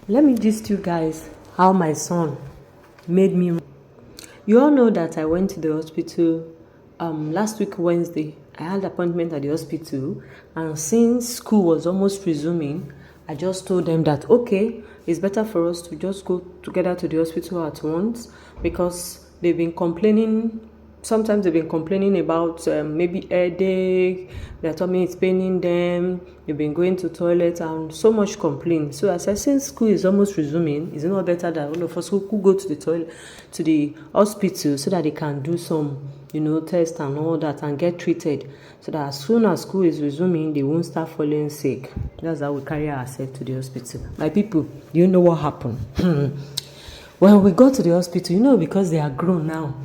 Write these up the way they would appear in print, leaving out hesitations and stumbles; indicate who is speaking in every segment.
Speaker 1: Let me gist you guys how my son made me. You all know that I went to the hospital last week Wednesday. I had an appointment at the hospital, and since school was almost resuming, I just told them that okay, it's better for us to just go together to the hospital at once, because they've been complaining. Sometimes they've been complaining about maybe headache, their tummy is paining them, they've been going to toilet and so much complaint. So as I since school is almost resuming, is it not better that all of us who could go to the toilet, to the hospital, so that they can do some, tests and all that and get treated, so that as soon as school is resuming, they won't start falling sick. That's how we carry ourselves to the hospital. My people, do you know what happened? When we go to the hospital, because they are grown now,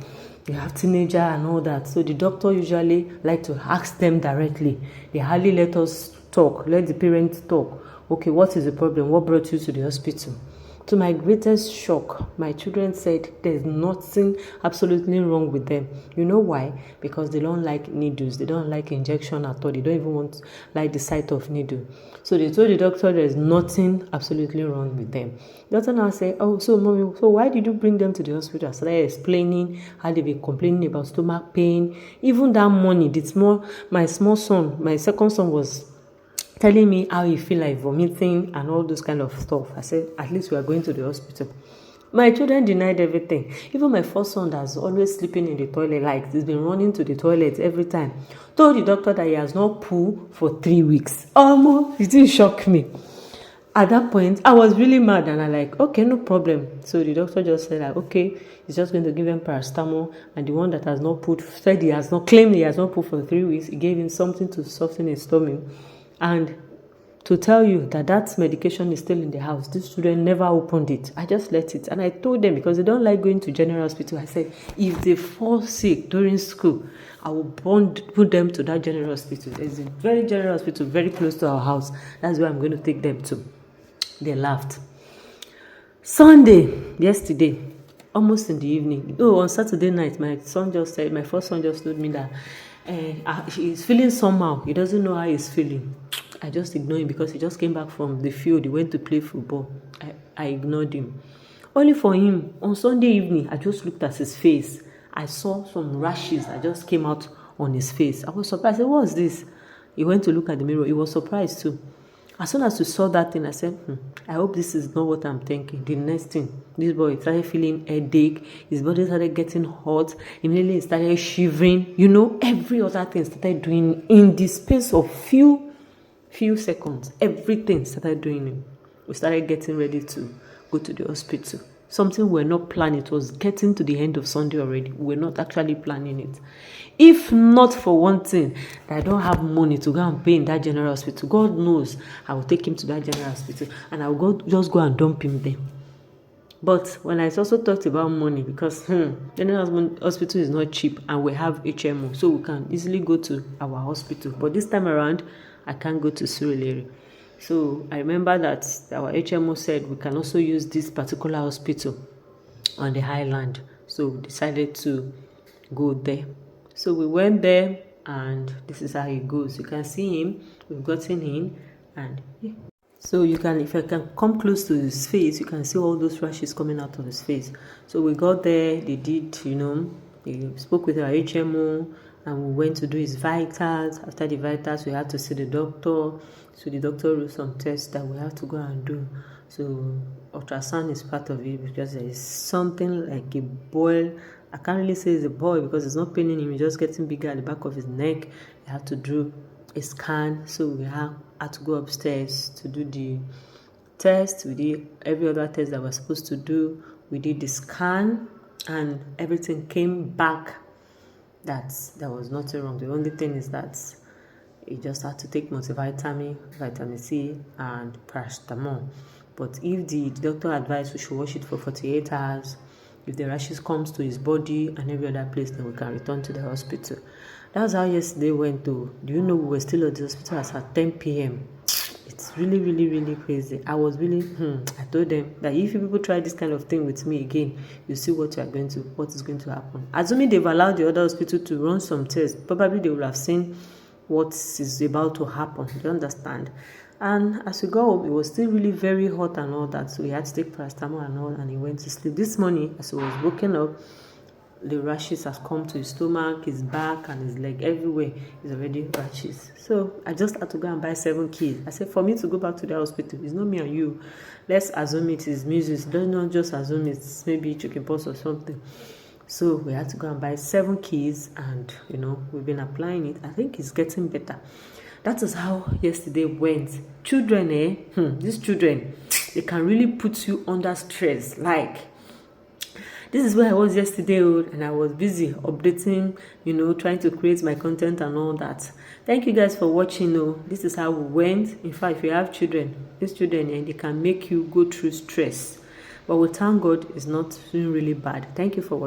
Speaker 1: they have teenager and all that, so the doctor usually like to ask them directly. They hardly let us talk, let the parents talk. Okay, what is the problem? What brought you to the hospital? To my greatest shock, my children said there's nothing absolutely wrong with them. You know why? Because they don't like needles. They don't like injection at all. They don't even like the sight of needle. So they told the doctor there's nothing absolutely wrong with them. The doctor now said, oh, so mommy, so why did you bring them to the hospital? I started explaining how they've been complaining about stomach pain. Even that morning, my small son, my second son was telling me how he feel like vomiting and all those kind of stuff. I said, at least we are going to the hospital. My children denied everything. Even my first son, that's always sleeping in the toilet, like he's been running to the toilet every time, told the doctor that he has not poo for 3 weeks. Almost, it didn't shock me. At that point, I was really mad, and I'm like, okay, no problem. So the doctor just said that, okay, he's just going to give him paracetamol, and the one that has not put, claimed he has not put for 3 weeks, he gave him something to soften his stomach. And to tell you that medication is still in the house, these children never opened it. I just let it. And I told them, because they don't like going to general hospital, I said, if they fall sick during school, I will put them to that general hospital. There's a very general hospital very close to our house. That's where I'm going to take them to. They laughed. Sunday, yesterday, almost in the evening, on Saturday night, my first son just told me that he's feeling somehow. He doesn't know how he's feeling. I just ignored him because he just came back from the field. He went to play football. I ignored him. Only for him, on Sunday evening, I just looked at his face. I saw some rashes that just came out on his face. I was surprised. I said, what's this? He went to look at the mirror. He was surprised too. As soon as we saw that thing, I said, I hope this is not what I'm thinking. The next thing, this boy started feeling headache. His body started getting hot. Immediately he started shivering. Every other thing started doing in the space of few seconds. Everything started doing it. We started getting ready to go to the hospital. Something we're not planning. It was getting to the end of Sunday already. We're not actually planning it. If not for one thing, that I don't have money to go and pay in that general hospital, God knows I will take him to that general hospital and I will just go and dump him there. But when I also talked about money, because general hospital is not cheap and we have HMO, so we can easily go to our hospital. But this time around, I can't go to Surulere. So I remember that our HMO said we can also use this particular hospital on the highland. So we decided to go there. So we went there, and this is how it goes. You can see him. We've gotten in, and yeah. So if I can come close to his face, you can see all those rashes coming out of his face. So we got there. They did, they spoke with our HMO, and we went to do his vitals. After the vitals, we had to see the doctor. So the doctor wrote some tests that we have to go and do. So ultrasound is part of it, because there is something like a boil. I can't really say it's a boil because it's not paining him. It's just getting bigger at the back of his neck. We have to do a scan. So we had to go upstairs to do the test. We did every other test that we're supposed to do. We did the scan, and everything came back that there was nothing wrong. The only thing is that he just had to take multivitamin, vitamin C, and paracetamol. But if the doctor advised we should watch it for 48 hours, if the rashes comes to his body and every other place, then we can return to the hospital. That's how yesterday went to. Do you know we were still at the hospital at 10 p.m.? It's really, really, really crazy. I was really, I told them that if you people try this kind of thing with me again, you see what is going to happen. Assuming they've allowed the other hospital to run some tests, probably they will have seen what is about to happen. Do you understand? And as we got home, it was still really very hot and all that, so we had to take paracetamol and all, and he went to sleep. This morning, as he was waking up, the rashes has come to his stomach, his back, and his leg. Everywhere is already rashes. So I just had to go and buy 7 keys. I said, for me to go back to the hospital, it's not me and you. Let's assume it is measles. Let's not just assume it's maybe chickenpox or something. So we had to go and buy 7 keys, and we've been applying it. I think it's getting better. That is how yesterday went. Children, these children, they can really put you under stress. Like, this is where I was yesterday, and I was busy updating, trying to create my content and all that. Thank you guys for watching. This is how we went. In fact, if you have children, these children, they can make you go through stress. But we thank God it's not really bad. Thank you for watching.